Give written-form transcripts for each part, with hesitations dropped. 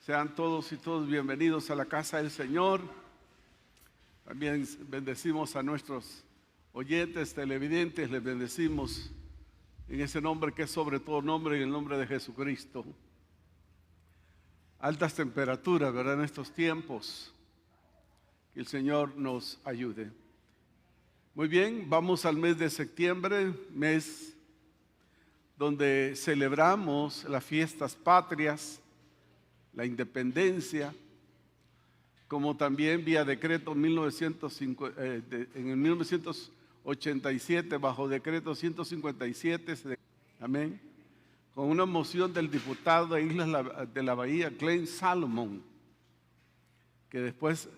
Sean todos y todos bienvenidos a la casa del Señor. También bendecimos a nuestros oyentes, televidentes, les bendecimos en ese nombre que es sobre todo nombre, en el nombre de Jesucristo. Altas temperaturas, ¿verdad? En estos tiempos, que el Señor nos ayude. Muy bien, vamos al mes de septiembre, mes donde celebramos las fiestas patrias, la independencia, como también vía decreto en el 1987, bajo decreto 157, amén, con una moción del diputado de Islas de la Bahía, Glenn Salomon, que después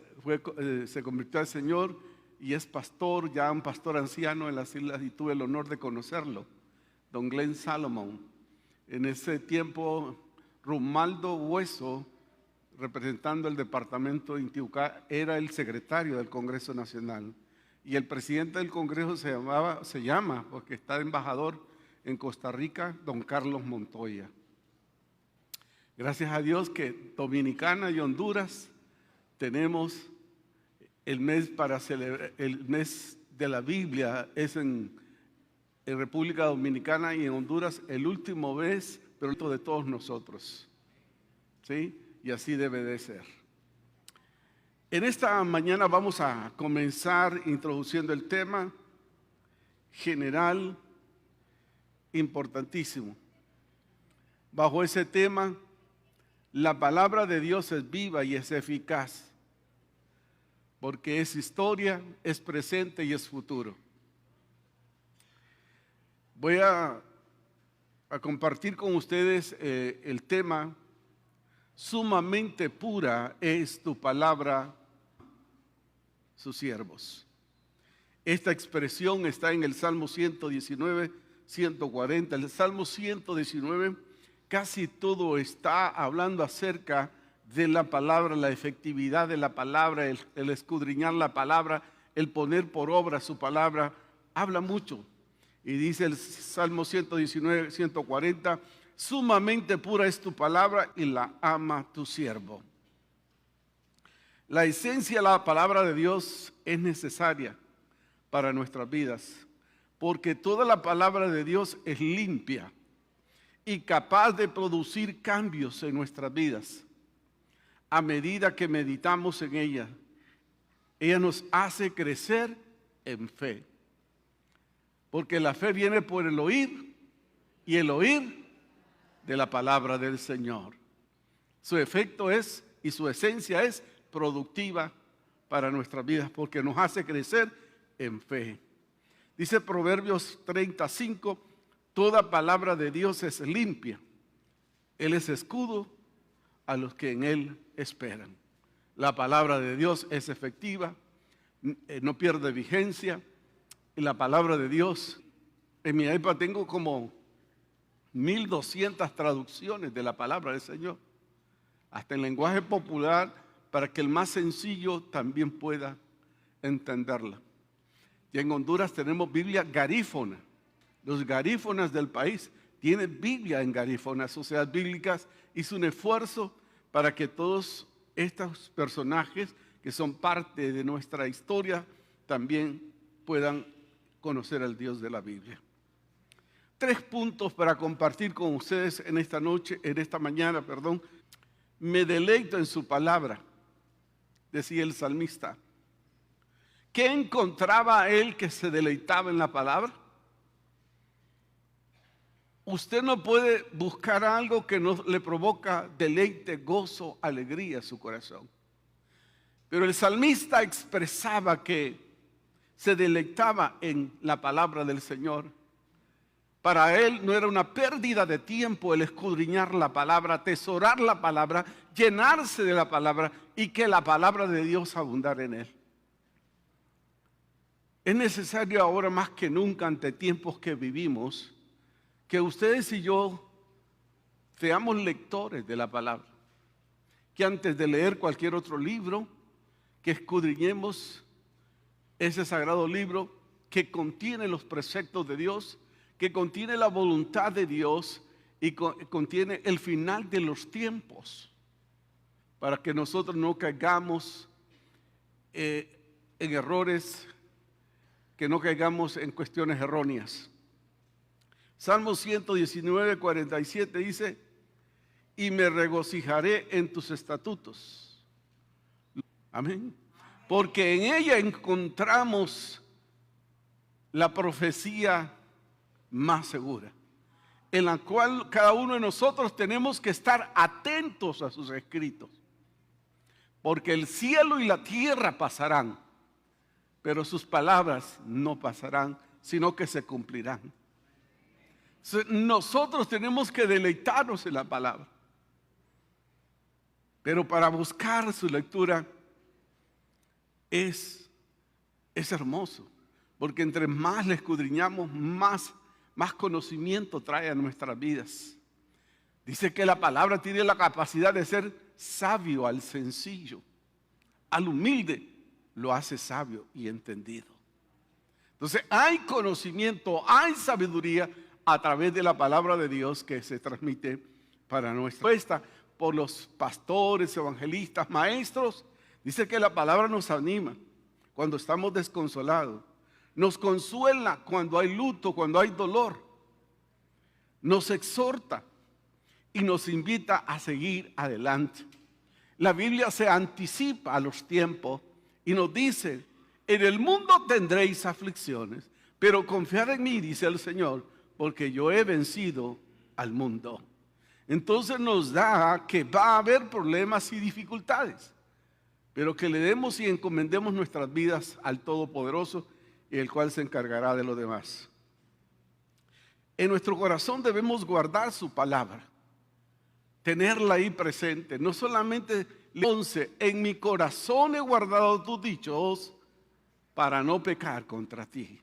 se convirtió al Señor y es pastor, ya un pastor anciano en las islas, y tuve el honor de conocerlo, don Glenn Salomon. En ese tiempo, Romualdo Hueso, representando el departamento de Intibucá, era el secretario del Congreso Nacional. Y el presidente del Congreso se llama, porque está de embajador en Costa Rica, don Carlos Montoya. Gracias a Dios que Dominicana y Honduras tenemos el mes para celebrar, el mes de la Biblia es en República Dominicana y en Honduras el último mes, pero de todos nosotros, ¿sí? Y así debe de ser. En esta mañana vamos a comenzar introduciendo el tema general importantísimo. Bajo ese tema, la palabra de Dios es viva y es eficaz, porque es historia, es presente y es futuro. Voy a compartir con ustedes el tema: sumamente pura es tu palabra, sus siervos. Esta expresión está en el Salmo 119, 140. El Salmo 119 casi todo está hablando acerca de la palabra, la efectividad de la palabra, el escudriñar la palabra, el poner por obra su palabra. Habla mucho. Y dice el Salmo 119, 140, sumamente pura es tu palabra y la ama tu siervo. La esencia de la palabra de Dios es necesaria para nuestras vidas, porque toda la palabra de Dios es limpia y capaz de producir cambios en nuestras vidas. A medida que meditamos en ella, ella nos hace crecer en fe. Porque la fe viene por el oír y el oír de la palabra del Señor. Su efecto es y su esencia es productiva para nuestras vidas porque nos hace crecer en fe. Dice Proverbios 35, toda palabra de Dios es limpia. Él es escudo a los que en Él esperan. La palabra de Dios es efectiva, no pierde vigencia. Y la palabra de Dios, en mi iPad tengo como 1200 traducciones de la palabra del Señor, hasta en lenguaje popular, para que el más sencillo también pueda entenderla. Y en Honduras tenemos Biblia garífona. Los garífonas del país tienen Biblia en garífona. Sociedades Bíblicas hizo un esfuerzo para que todos estos personajes que son parte de nuestra historia también puedan conocer al Dios de la Biblia. 3 puntos para compartir con ustedes en esta noche, en esta mañana, perdón. Me deleito en su palabra, decía el salmista. ¿Qué encontraba él que se deleitaba en la palabra? Usted no puede buscar algo que no le provoca deleite, gozo, alegría a su corazón. Pero el salmista expresaba que se deleitaba en la palabra del Señor. Para él no era una pérdida de tiempo el escudriñar la palabra, atesorar la palabra, llenarse de la palabra y que la palabra de Dios abundara en él. Es necesario ahora más que nunca, ante tiempos que vivimos, que ustedes y yo seamos lectores de la palabra. Que antes de leer cualquier otro libro, que escudriñemos ese sagrado libro que contiene los preceptos de Dios, que contiene la voluntad de Dios y contiene el final de los tiempos. para que nosotros no caigamos en errores, que no caigamos en cuestiones erróneas. Salmo 119, 47 dice: y me regocijaré en tus estatutos. Amén. Porque en ella encontramos la profecía más segura, en la cual cada uno de nosotros tenemos que estar atentos a sus escritos. Porque el cielo y la tierra pasarán, pero sus palabras no pasarán, sino que se cumplirán. Nosotros tenemos que deleitarnos en la palabra. Pero para buscar su lectura es hermoso. Porque entre más le escudriñamos, más conocimiento trae a nuestras vidas. Dice que la palabra tiene la capacidad de ser sabio al sencillo. Al humilde lo hace sabio y entendido. Entonces hay conocimiento, hay sabiduría a través de la palabra de Dios que se transmite para nuestra respuesta por los pastores, evangelistas, maestros. Dice que la palabra nos anima cuando estamos desconsolados, nos consuela cuando hay luto, cuando hay dolor, nos exhorta y nos invita a seguir adelante. La Biblia se anticipa a los tiempos y nos dice: en el mundo tendréis aflicciones, pero confiad en mí, dice el Señor, porque yo he vencido al mundo. Entonces nos da que va a haber problemas y dificultades, pero que le demos y encomendemos nuestras vidas al Todopoderoso, y el cual se encargará de lo demás. En nuestro corazón debemos guardar su palabra, tenerla ahí presente. No solamente 11, en mi corazón he guardado tus dichos para no pecar contra ti.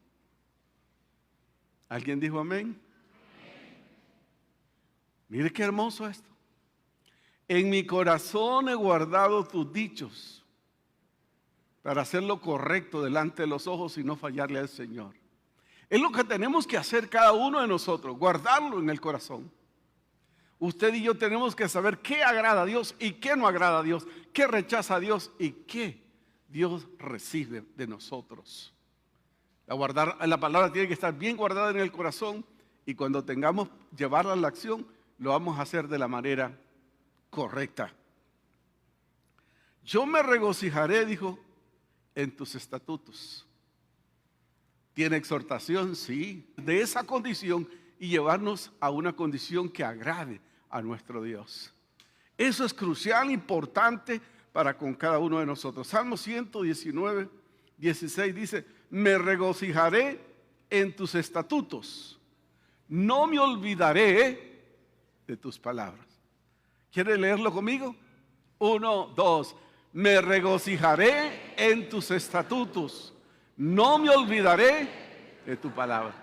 ¿Alguien dijo amén? Mire qué hermoso esto. En mi corazón he guardado tus dichos para hacer lo correcto delante de los ojos y no fallarle al Señor. Es lo que tenemos que hacer cada uno de nosotros, guardarlo en el corazón. Usted y yo tenemos que saber qué agrada a Dios y qué no agrada a Dios, qué rechaza a Dios y qué Dios recibe de nosotros. La palabra tiene que estar bien guardada en el corazón, y cuando tengamos llevarla a la acción, lo vamos a hacer de la manera correcta. Yo me regocijaré, dijo, en tus estatutos. ¿Tiene exhortación? Sí, de esa condición, y llevarnos a una condición que agrade a nuestro Dios. Eso es crucial, importante para con cada uno de nosotros. Salmo 119, 16 dice: me regocijaré en tus estatutos, no me olvidaré de tus palabras. ¿Quiere leerlo conmigo? 1, 2. Me regocijaré en tus estatutos, no me olvidaré de tu palabra.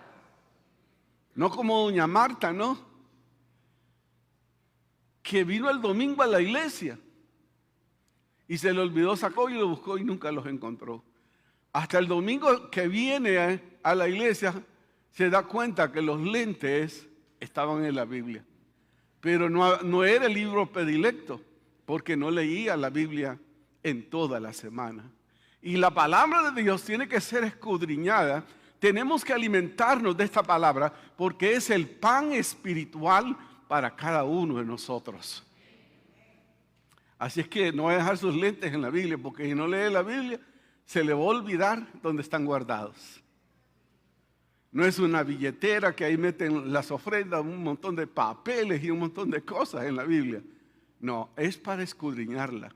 No como doña Marta, ¿no? Que vino el domingo a la iglesia y se le olvidó, sacó y lo buscó y nunca los encontró. Hasta el domingo que viene a la iglesia se da cuenta que los lentes estaban en la Biblia, pero no era el libro predilecto, porque no leía la Biblia en toda la semana. Y la palabra de Dios tiene que ser escudriñada. Tenemos que alimentarnos de esta palabra, porque es el pan espiritual para cada uno de nosotros. Así es que no va a dejar sus lentes en la Biblia, porque si no lee la Biblia, se le va a olvidar dónde están guardados. No es una billetera que ahí meten las ofrendas, un montón de papeles y un montón de cosas en la Biblia. No, es para escudriñarla.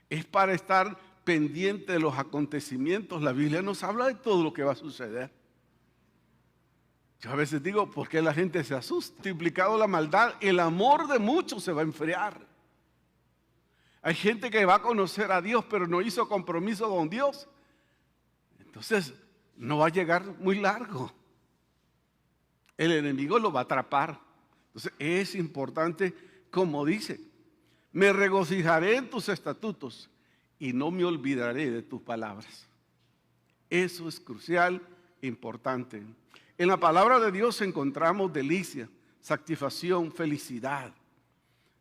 Es para estar pendiente de los acontecimientos. La Biblia nos habla de todo lo que va a suceder. Yo a veces digo, ¿por qué la gente se asusta? Multiplicado la maldad, el amor de muchos se va a enfriar. Hay gente que va a conocer a Dios, pero no hizo compromiso con Dios. Entonces, no va a llegar muy largo. El enemigo lo va a atrapar. Entonces, es importante, como dice: me regocijaré en tus estatutos y no me olvidaré de tus palabras. Eso es crucial, importante. En la palabra de Dios encontramos delicia, satisfacción, felicidad.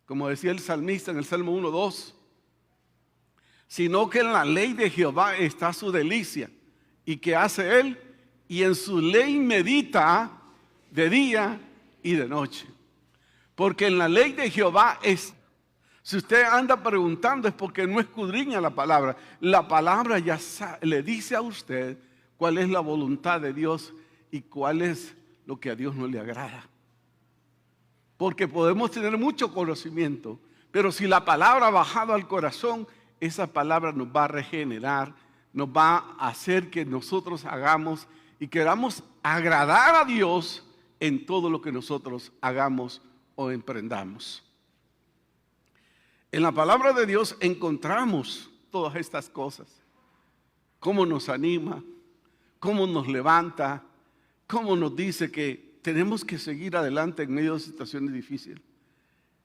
Como decía el salmista en el Salmo 1:2, sino que en la ley de Jehová está su delicia. ¿Y qué hace él? Y en su ley medita de día y de noche. Porque en la ley de Jehová es... Si usted anda preguntando es porque no escudriña la palabra. La palabra ya le dice a usted cuál es la voluntad de Dios y cuál es lo que a Dios no le agrada. Porque podemos tener mucho conocimiento, pero si la palabra ha bajado al corazón, esa palabra nos va a regenerar, nos va a hacer que nosotros hagamos y queramos agradar a Dios en todo lo que nosotros hagamos o emprendamos. En la palabra de Dios encontramos todas estas cosas. Cómo nos anima, cómo nos levanta, cómo nos dice que tenemos que seguir adelante en medio de situaciones difíciles.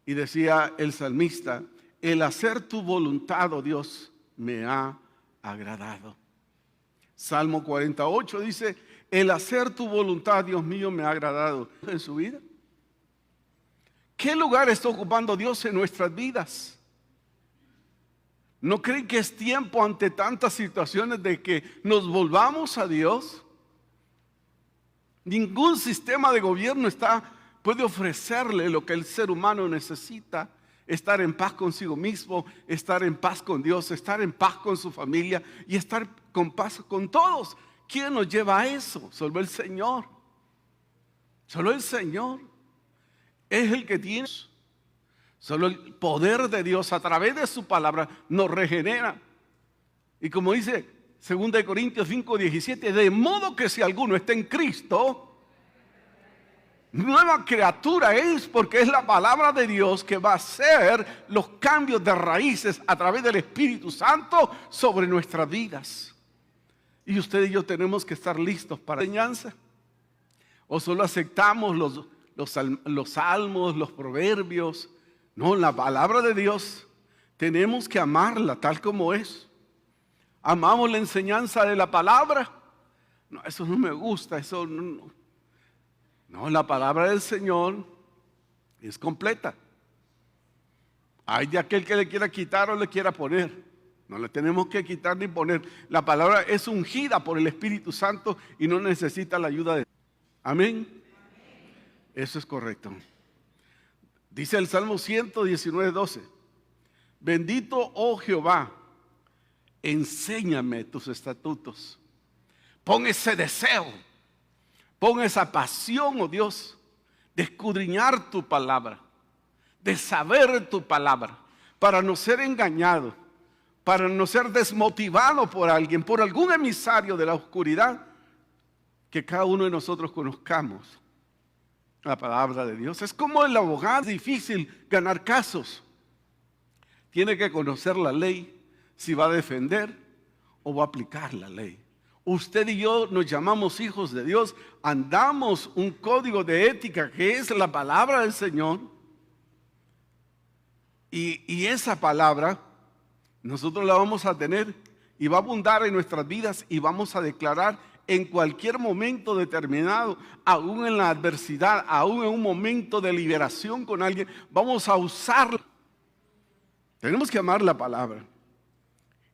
Y decía el salmista, el hacer tu voluntad, oh Dios, me ha agradado. Salmo 48 dice, el hacer tu voluntad, Dios mío, me ha agradado. En su vida, ¿qué lugar está ocupando Dios en nuestras vidas? ¿No creen que es tiempo ante tantas situaciones de que nos volvamos a Dios? Ningún sistema de gobierno puede ofrecerle lo que el ser humano necesita. Estar en paz consigo mismo, estar en paz con Dios, estar en paz con su familia y estar con paz con todos. ¿Quién nos lleva a eso? Solo el Señor. Solo el Señor es el que tiene. Solo el poder de Dios a través de su palabra nos regenera. Y como dice 2 Corintios 5:17, de modo que si alguno está en Cristo, nueva criatura es, porque es la palabra de Dios que va a hacer los cambios de raíces a través del Espíritu Santo sobre nuestras vidas. Y usted y yo tenemos que estar listos para la enseñanza. O solo aceptamos los salmos, los proverbios. No, la palabra de Dios tenemos que amarla tal como es. Amamos la enseñanza de la palabra. No, eso no me gusta, eso no. No, la palabra del Señor es completa. Hay de aquel que le quiera quitar o le quiera poner. No le tenemos que quitar ni poner. La palabra es ungida por el Espíritu Santo y no necesita la ayuda de Dios. Amén. Eso es correcto. Dice el Salmo 119:12. Bendito, oh Jehová, enséñame tus estatutos. Pon ese deseo. Pon esa pasión, oh Dios, de escudriñar tu palabra, de saber tu palabra, para no ser engañado, para no ser desmotivado por alguien, por algún emisario de la oscuridad, que cada uno de nosotros conozcamos la palabra de Dios. Es como el abogado, es difícil ganar casos. Tiene que conocer la ley, si va a defender o va a aplicar la ley. Usted y yo nos llamamos hijos de Dios, andamos un código de ética que es la palabra del Señor. Y esa palabra nosotros la vamos a tener y va a abundar en nuestras vidas y vamos a declarar en cualquier momento determinado, aún en la adversidad, aún en un momento de liberación con alguien, vamos a usarla. Tenemos que amar la palabra.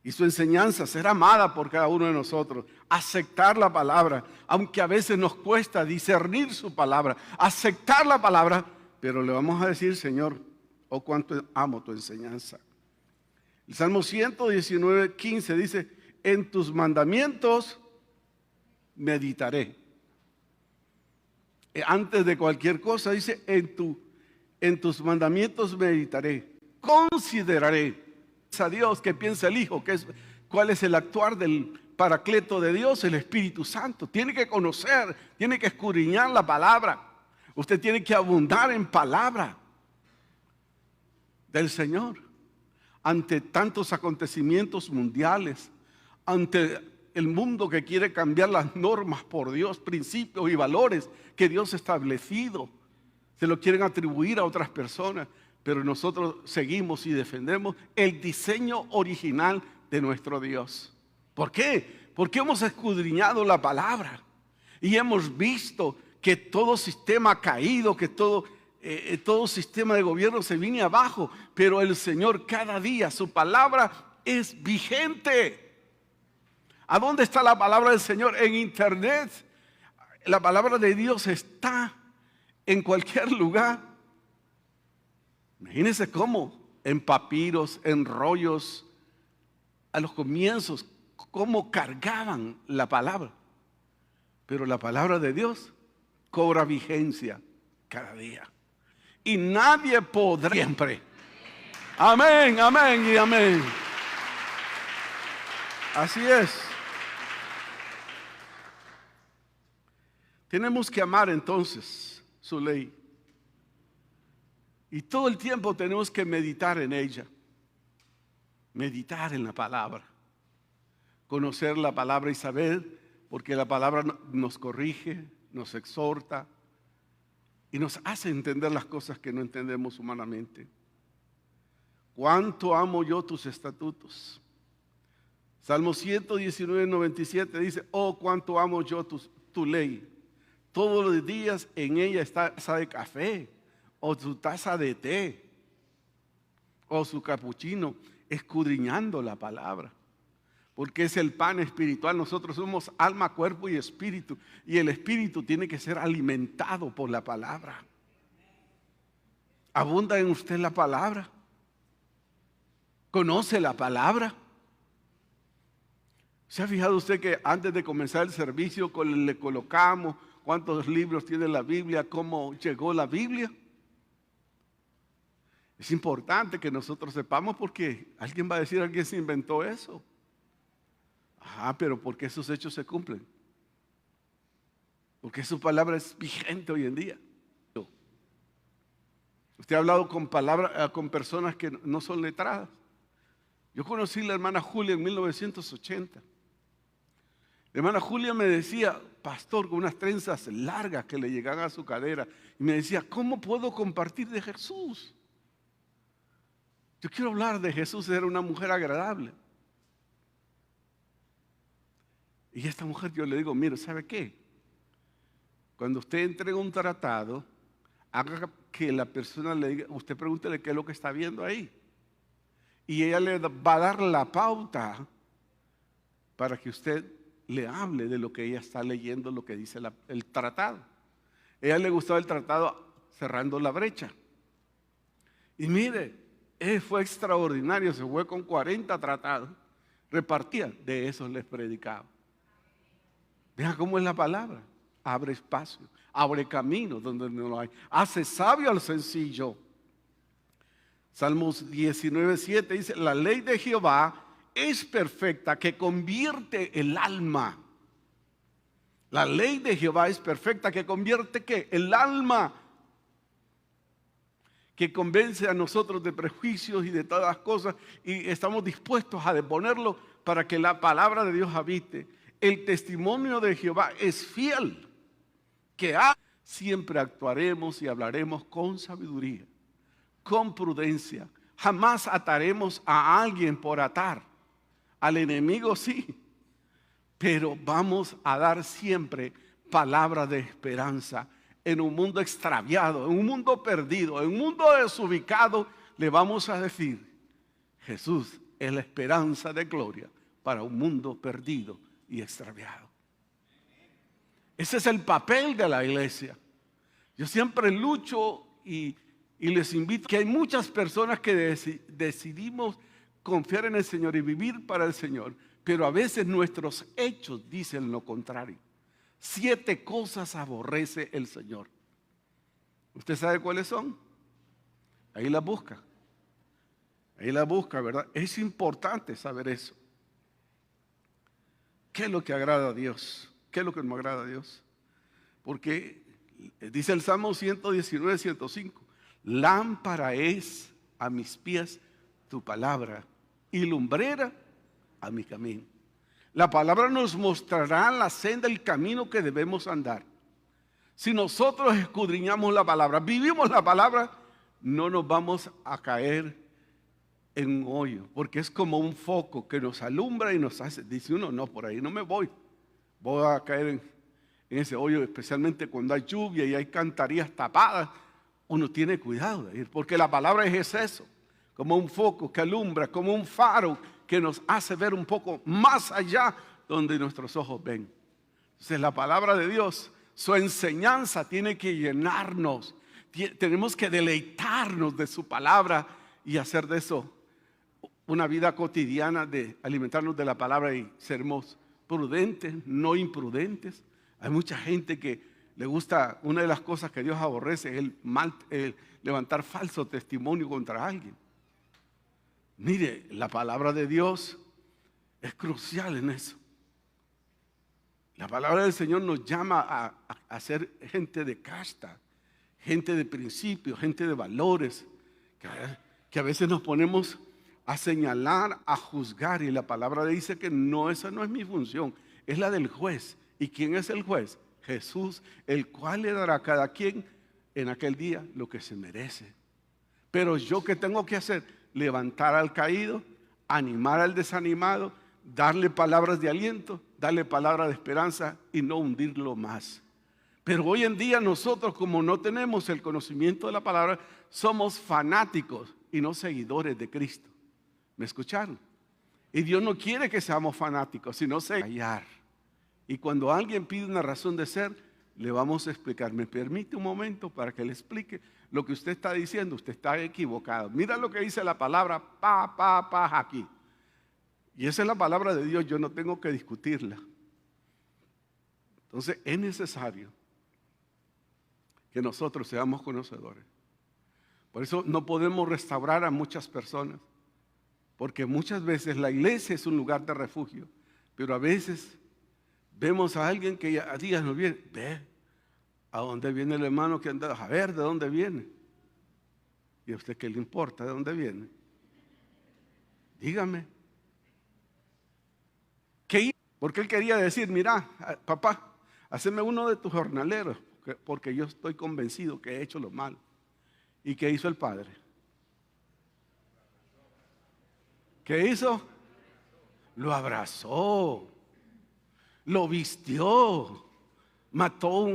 Y su enseñanza será amada por cada uno de nosotros. Aceptar la palabra, aunque a veces nos cuesta discernir su palabra. Aceptar la palabra, pero le vamos a decir, Señor, oh cuánto amo tu enseñanza. El Salmo 119:15 dice, en tus mandamientos meditaré. Antes de cualquier cosa dice, en tus mandamientos meditaré. Consideraré. A Dios, que piensa el Hijo, cuál es el actuar del Paracleto de Dios, el Espíritu Santo. Tiene que conocer, tiene que escudriñar la palabra. Usted tiene que abundar en palabra del Señor. Ante tantos acontecimientos mundiales, ante el mundo que quiere cambiar las normas por Dios, principios y valores que Dios ha establecido, se lo quieren atribuir a otras personas. Pero nosotros seguimos y defendemos el diseño original de nuestro Dios. ¿Por qué? Porque hemos escudriñado la palabra y hemos visto que todo sistema ha caído, que todo sistema de gobierno se viene abajo. Pero el Señor cada día, su palabra es vigente. ¿A dónde está la palabra del Señor? En internet. La palabra de Dios está en cualquier lugar. Imagínense cómo en papiros, en rollos, a los comienzos, cómo cargaban la palabra. Pero la palabra de Dios cobra vigencia cada día. Y nadie podrá siempre. Amén, amén y amén. Así es. Tenemos que amar entonces su ley. Y todo el tiempo tenemos que meditar en ella. Meditar en la palabra. Conocer la palabra y saber, porque la palabra nos corrige, nos exhorta y nos hace entender las cosas que no entendemos humanamente. ¿Cuánto amo yo tus estatutos? Salmo 119, 97 dice, oh, cuánto amo yo tu ley. Todos los días en ella está taza de café, o su taza de té, o su capuchino, escudriñando la palabra. Porque es el pan espiritual. Nosotros somos alma, cuerpo y espíritu. Y el espíritu tiene que ser alimentado por la palabra. ¿Abunda en usted la palabra? ¿Conoce la palabra? ¿Se ha fijado usted que antes de comenzar el servicio le colocamos cuántos libros tiene la Biblia, cómo llegó la Biblia? Es importante que nosotros sepamos porque alguien va a decir, alguien se inventó eso. Pero ¿por qué esos hechos se cumplen? Porque su palabra es vigente hoy en día. Usted ha hablado con personas que no son letradas. Yo conocí a la hermana Julia en 1980. La hermana Julia me decía, pastor, con unas trenzas largas que le llegaban a su cadera, y me decía, ¿cómo puedo compartir de Jesús? Yo quiero hablar de Jesús, era una mujer agradable. Y esta mujer yo le digo, mire, ¿sabe qué? Cuando usted entrega un tratado, haga que la persona le diga, usted pregúntele qué es lo que está viendo ahí. Y ella le va a dar la pauta para que usted le hable de lo que ella está leyendo, lo que dice el tratado. A ella le gustaba el tratado Cerrando la Brecha. Y mire, fue extraordinario, se fue con 40 tratados, repartía, de esos les predicaba. Vean cómo es la palabra. Abre espacio, abre camino donde no lo hay. Hace sabio al sencillo. Salmos 19:7 dice, la ley de Jehová es perfecta, que convierte el alma. La ley de Jehová es perfecta, que convierte ¿qué? El alma. Que convence a nosotros de prejuicios y de todas las cosas, y estamos dispuestos a deponerlo para que la palabra de Dios habite. El testimonio de Jehová es fiel, que siempre actuaremos y hablaremos con sabiduría, con prudencia. Jamás ataremos a alguien por atar. Al enemigo sí, pero vamos a dar siempre palabra de esperanza. En un mundo extraviado, en un mundo perdido, en un mundo desubicado, le vamos a decir, Jesús es la esperanza de gloria para un mundo perdido y extraviado. Ese es el papel de la iglesia. Yo siempre lucho y les invito, que hay muchas personas que decidimos confiar en el Señor y vivir para el Señor, pero a veces nuestros hechos dicen lo contrario. 7 cosas aborrece el Señor. ¿Usted sabe cuáles son? Ahí las busca. Ahí las busca, ¿verdad? Es importante saber eso. ¿Qué es lo que agrada a Dios? ¿Qué es lo que no agrada a Dios? Porque dice el Salmo 119, 105, lámpara es a mis pies tu palabra y lumbrera a mi camino. La palabra nos mostrará la senda, el camino que debemos andar. Si nosotros escudriñamos la palabra, vivimos la palabra, no nos vamos a caer en un hoyo, porque es como un foco que nos alumbra y nos hace, dice uno, no, por ahí no me voy a caer en ese hoyo, especialmente cuando hay lluvia y hay cantarías tapadas. Uno tiene cuidado de ir, porque la palabra es eso, como un foco que alumbra, como un faro que nos hace ver un poco más allá donde nuestros ojos ven. Entonces la palabra de Dios, su enseñanza tiene que llenarnos. Tenemos que deleitarnos de su palabra y hacer de eso una vida cotidiana de alimentarnos de la palabra y sermos prudentes, no imprudentes. Hay mucha gente que le gusta, una de las cosas que Dios aborrece es el levantar falso testimonio contra alguien. Mire, la palabra de Dios es crucial en eso. La palabra del Señor nos llama a ser gente de casta, gente de principios, gente de valores, que a veces nos ponemos a señalar, a juzgar, y la palabra dice que no, esa no es mi función, es la del juez. ¿Y quién es el juez? Jesús, el cual le dará a cada quien en aquel día lo que se merece. Pero yo, ¿qué tengo que hacer? Levantar al caído, animar al desanimado, darle palabras de aliento, darle palabras de esperanza y no hundirlo más. Pero hoy en día nosotros, como no tenemos el conocimiento de la palabra, somos fanáticos y no seguidores de Cristo. ¿Me escucharon? Y Dios no quiere que seamos fanáticos, sino callar. Y cuando alguien pide una razón de ser, le vamos a explicar. ¿Me permite un momento para que le explique lo que usted está diciendo? Usted está equivocado. Mira lo que dice la palabra aquí. Y esa es la palabra de Dios, yo no tengo que discutirla. Entonces es necesario que nosotros seamos conocedores. Por eso no podemos restaurar a muchas personas, porque muchas veces la iglesia es un lugar de refugio, pero a veces vemos a alguien que a días no viene. Ve, ¿a dónde viene el hermano que anda? A ver, ¿de dónde viene? ¿Y a usted qué le importa de dónde viene? Dígame. ¿Qué? Porque él quería decir, mira, papá, haceme uno de tus jornaleros, porque yo estoy convencido que he hecho lo malo. ¿Y qué hizo el padre? ¿Qué hizo? Lo abrazó, lo vistió, mató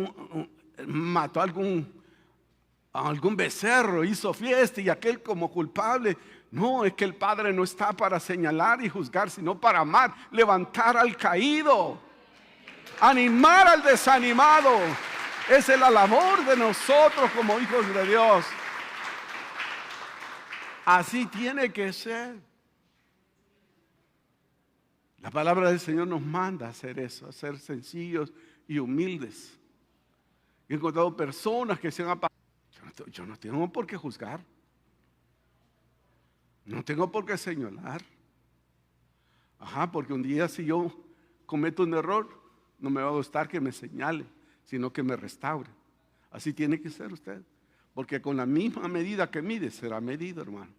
a algún becerro, hizo fiesta, y aquel como culpable. No, es que el Padre no está para señalar y juzgar, sino para amar, levantar al caído, animar al desanimado. Esa es la labor de nosotros como hijos de Dios. Así tiene que ser. La palabra del Señor nos manda a hacer eso, a ser sencillos y humildes. He encontrado personas que se han apagado. Yo no tengo por qué juzgar. No tengo por qué señalar. Porque un día si yo cometo un error, no me va a gustar que me señale, sino que me restaure. Así tiene que ser usted. Porque con la misma medida que mide, será medido, hermano.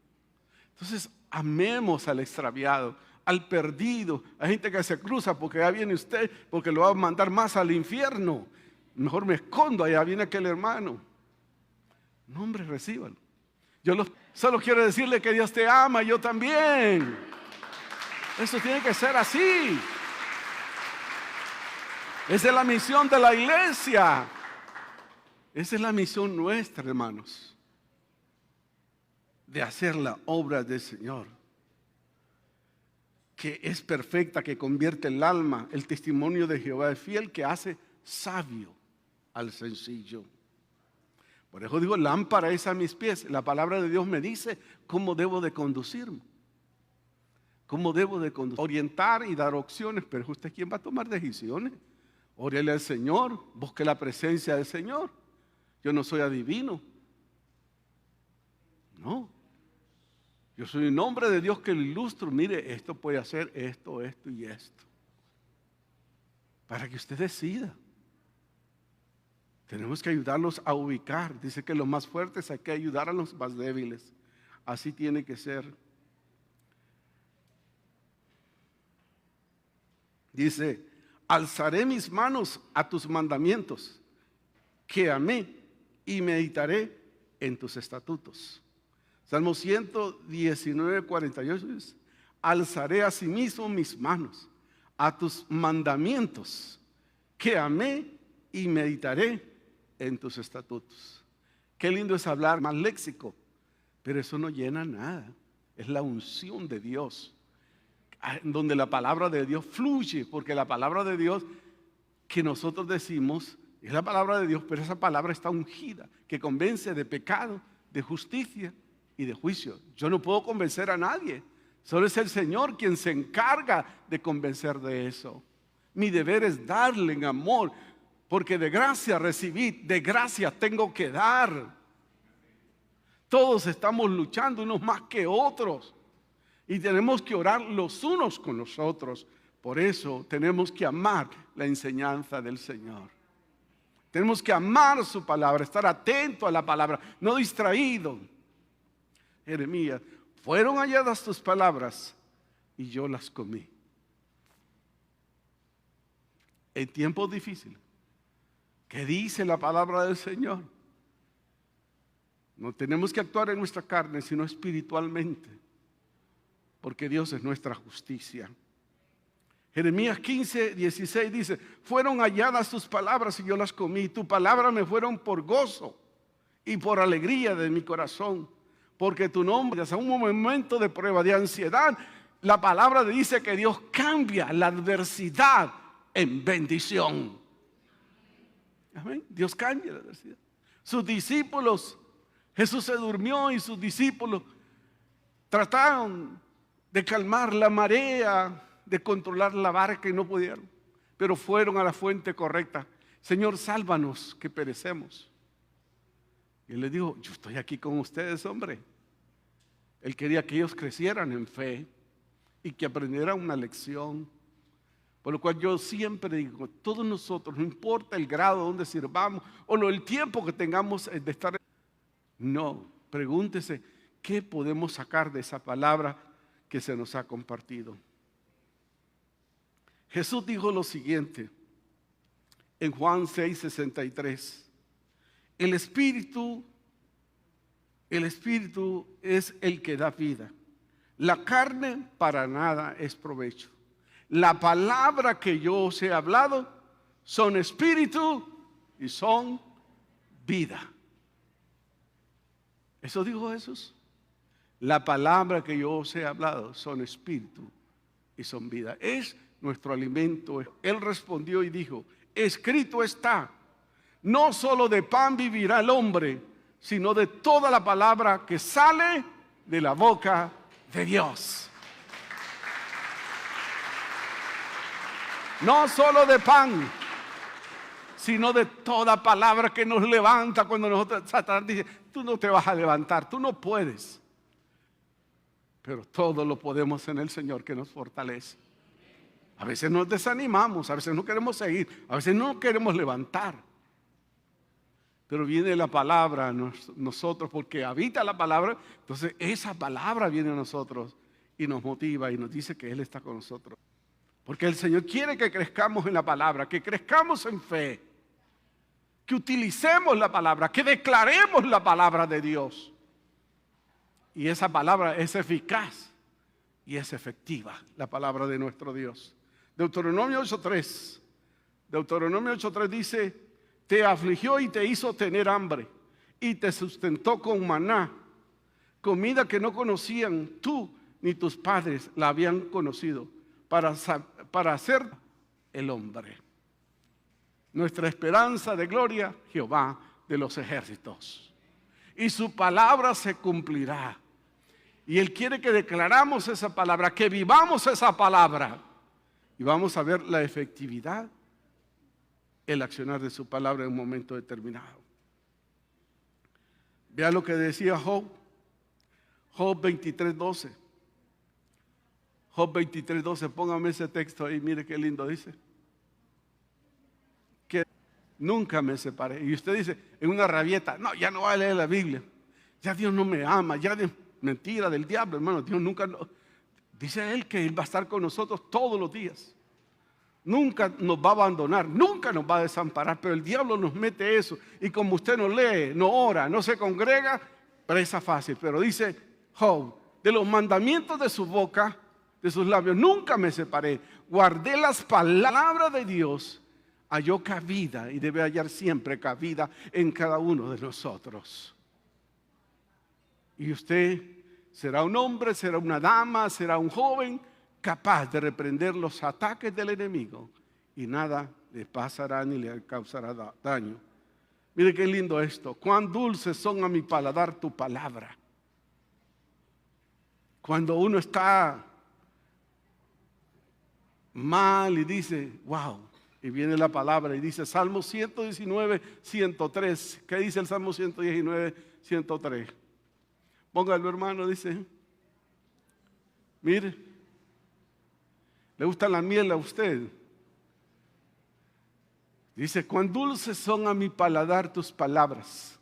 Entonces, amemos al extraviado, al perdido. Hay gente que se cruza porque ya viene usted, porque lo va a mandar más al infierno. Mejor me escondo, allá viene aquel hermano. No, hombre, recíbalo. Solo quiero decirle que Dios te ama, yo también. Eso tiene que ser así. Esa es la misión de la iglesia. Esa es la misión nuestra, hermanos, de hacer la obra del Señor, que es perfecta, que convierte el alma. El testimonio de Jehová es fiel, que hace sabio al sencillo. Por eso digo, lámpara es a mis pies. La palabra de Dios me dice cómo debo de conducirme, cómo debo de orientar y dar opciones. Pero usted, ¿quién va a tomar decisiones? Órele al Señor, busque la presencia del Señor. Yo no soy adivino. No. Yo soy un hombre de Dios que le ilustro. Mire, esto puede hacer esto, esto y esto. Para que usted decida. Tenemos que ayudarlos a ubicar. Dice que los más fuertes hay que ayudar a los más débiles. Así tiene que ser. Dice, alzaré mis manos a tus mandamientos, que amé, y meditaré en tus estatutos. Salmo 119, 48 dice, alzaré asimismo mis manos a tus mandamientos, que amé y meditaré en tus estatutos. Qué lindo es hablar más léxico, pero eso no llena nada. Es la unción de Dios, donde la palabra de Dios fluye, porque la palabra de Dios que nosotros decimos es la palabra de Dios, pero esa palabra está ungida, que convence de pecado, de justicia y de juicio. Yo no puedo convencer a nadie, solo es el Señor quien se encarga de convencer de eso. Mi deber es darle en amor, porque de gracia recibí, de gracia tengo que dar. Todos estamos luchando unos más que otros y tenemos que orar los unos con los otros. Por eso tenemos que amar la enseñanza del Señor. Tenemos que amar su palabra, estar atento a la palabra, no distraído. Jeremías, fueron halladas tus palabras y yo las comí. En tiempos difíciles, ¿qué dice la palabra del Señor? No tenemos que actuar en nuestra carne, sino espiritualmente, porque Dios es nuestra justicia. Jeremías 15, 16 dice, fueron halladas tus palabras y yo las comí. Tu palabra me fueron por gozo y por alegría de mi corazón, porque tu nombre, hasta un momento de prueba, de ansiedad, la palabra dice que Dios cambia la adversidad en bendición. Amén. Dios cambia la adversidad. Sus discípulos, Jesús se durmió y sus discípulos trataron de calmar la marea, de controlar la barca y no pudieron, pero fueron a la fuente correcta. Señor, sálvanos que perecemos. Y él les dijo, yo estoy aquí con ustedes, hombre. Él quería que ellos crecieran en fe y que aprendieran una lección. Por lo cual yo siempre digo, todos nosotros, no importa el grado donde sirvamos o el tiempo que tengamos de estar. No, pregúntese, ¿qué podemos sacar de esa palabra que se nos ha compartido? Jesús dijo lo siguiente en Juan 6, 63. El Espíritu es el que da vida. La carne para nada es provecho. La palabra que yo os he hablado son espíritu y son vida. Eso dijo Jesús. La palabra que yo os he hablado son espíritu y son vida. Es nuestro alimento. Él respondió y dijo, escrito está, no solo de pan vivirá el hombre, sino de toda la palabra que sale de la boca de Dios. No solo de pan, sino de toda palabra que nos levanta cuando nosotros, Satanás dice, tú no te vas a levantar, tú no puedes. Pero todo lo podemos en el Señor que nos fortalece. A veces nos desanimamos, a veces no queremos seguir, a veces no queremos levantar. Pero viene la palabra a nosotros porque habita la palabra. Entonces esa palabra viene a nosotros y nos motiva y nos dice que Él está con nosotros. Porque el Señor quiere que crezcamos en la palabra, que crezcamos en fe, que utilicemos la palabra, que declaremos la palabra de Dios. Y esa palabra es eficaz y es efectiva, la palabra de nuestro Dios. Deuteronomio 8:3. Deuteronomio 8:3 dice, te afligió y te hizo tener hambre y te sustentó con maná, comida que no conocían tú ni tus padres la habían conocido, para hacer el hombre. Nuestra esperanza de gloria, Jehová de los ejércitos. Y su palabra se cumplirá. Y Él quiere que declaramos esa palabra, que vivamos esa palabra. Y vamos a ver la efectividad, el accionar de su palabra en un momento determinado. Vea lo que decía Job. Job 23:12. Job 23:12, póngame ese texto ahí, mire qué lindo dice. Que nunca me separé. Y usted dice, en una rabieta, no, ya no voy a leer la Biblia. Ya Dios no me ama, ya mentira del diablo, hermano. Dios nunca, dice Él que Él va a estar con nosotros todos los días. Nunca nos va a abandonar, nunca nos va a desamparar, pero el diablo nos mete eso. Y como usted no lee, no ora, no se congrega, presa fácil. Pero dice Job, de los mandamientos de su boca, de sus labios, nunca me separé. Guardé las palabras de Dios, halló cabida y debe hallar siempre cabida en cada uno de nosotros. Y usted Será un hombre, será una dama, será un joven capaz de reprender los ataques del enemigo y nada le pasará ni le causará daño. Mire qué lindo esto. Cuán dulces son a mi paladar tu palabra. Cuando uno está mal y dice, wow, y viene la palabra y dice Salmo 119, 103. ¿Qué dice el Salmo 119, 103? Póngalo, hermano, dice. Mire, ¿le gusta la miel a usted? Dice, cuán dulces son a mi paladar tus palabras,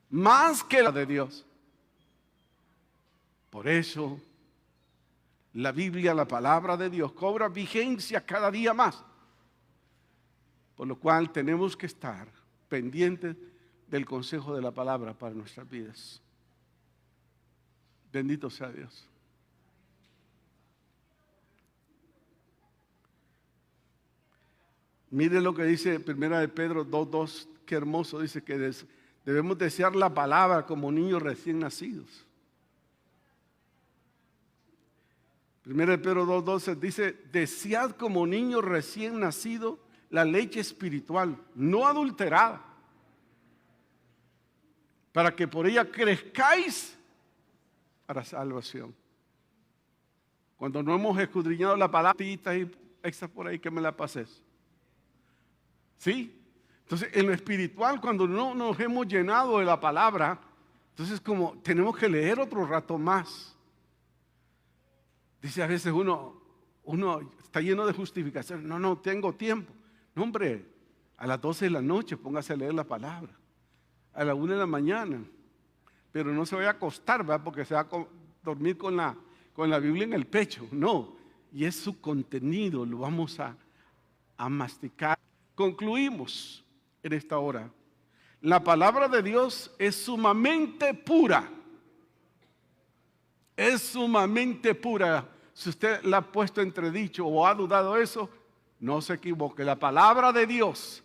más que la de Dios. Por eso, la Biblia, la palabra de Dios, cobra vigencia cada día más. Por lo cual tenemos que estar pendientes del consejo de la palabra para nuestras vidas. Bendito sea Dios. Mire lo que dice Primera de Pedro 2:2, qué hermoso, dice que debemos desear la palabra como niños recién nacidos. Primera de Pedro 2:12 dice, desead como niño recién nacido la leche espiritual, no adulterada, para que por ella crezcáis para salvación. Cuando no hemos escudriñado la palabra, y extra por ahí que me la pases. ¿Sí? Entonces, en lo espiritual, cuando no nos hemos llenado de la palabra, entonces como tenemos que leer otro rato más. Dice a veces uno está lleno de justificación. No tengo tiempo. No, hombre, a las 12 de la noche póngase a leer la palabra. A la 1 de la mañana. Pero no se vaya a acostar, ¿verdad? Porque se va a dormir con la Biblia en el pecho. No, y es su contenido, lo vamos a masticar. Concluimos en esta hora. La palabra de Dios es sumamente pura. Es sumamente pura. Si usted la ha puesto entredicho o ha dudado eso, no se equivoque. La palabra de Dios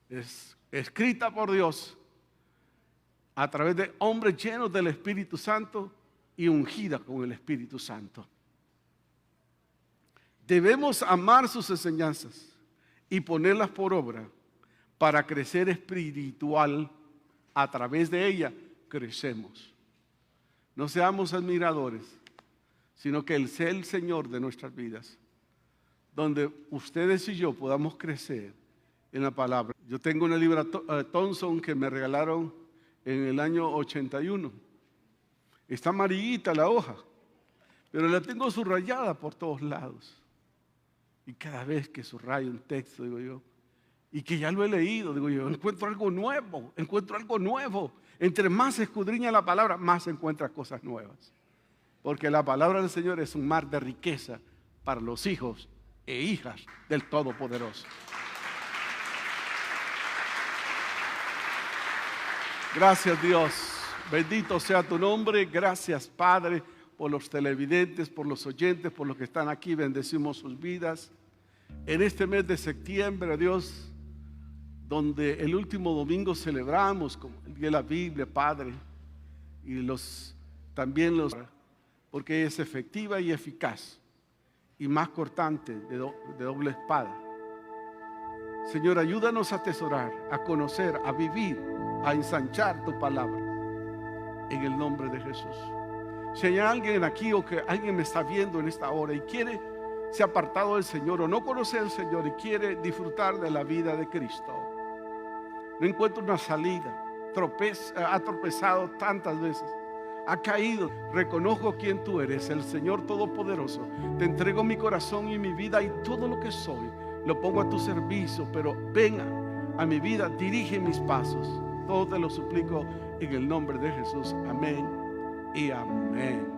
es escrita por Dios a través de hombres llenos del Espíritu Santo y ungida con el Espíritu Santo. Debemos amar sus enseñanzas y ponerlas por obra para crecer espiritual. A través de ella crecemos. No seamos admiradores, sino que Él sea el Señor de nuestras vidas, donde ustedes y yo podamos crecer en la palabra. Yo tengo una libra Thompson que me regalaron en el año 81. Está amarillita la hoja, pero la tengo subrayada por todos lados. Y cada vez que subrayo un texto, digo yo, y que ya lo he leído, digo yo, encuentro algo nuevo, Entre más se escudriña la palabra, más se encuentra cosas nuevas. Porque la palabra del Señor es un mar de riqueza para los hijos e hijas del Todopoderoso. Gracias, Dios. Bendito sea tu nombre. Gracias, Padre, por los televidentes, por los oyentes, por los que están aquí. Bendecimos sus vidas. En este mes de septiembre, Dios, donde el último domingo celebramos como el día de la Biblia, Padre, y porque es efectiva y eficaz y más cortante de doble espada. Señor, ayúdanos a atesorar, a conocer, a vivir, a ensanchar tu palabra en el nombre de Jesús. Si hay alguien aquí o que alguien me está viendo en esta hora y quiere se ha apartado del Señor o no conoce al Señor y quiere disfrutar de la vida de Cristo, no encuentra una salida, ha tropezado tantas veces, ha caído, reconozco quién tú eres, el Señor Todopoderoso. Te entrego mi corazón y mi vida y todo lo que soy, lo pongo a tu servicio, pero venga a mi vida, dirige mis pasos. Todo te lo suplico en el nombre de Jesús. Amén y amén.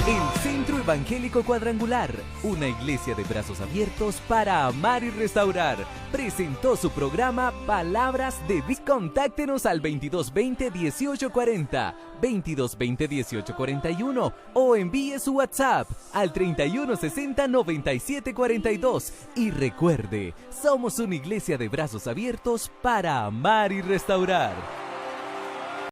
El Centro Evangélico Cuadrangular, una iglesia de brazos abiertos para amar y restaurar, presentó su programa Palabras de Vida. Contáctenos al 2220-1840, 2220-1841 o envíe su WhatsApp al 3160-9742. Y recuerde, somos una iglesia de brazos abiertos para amar y restaurar.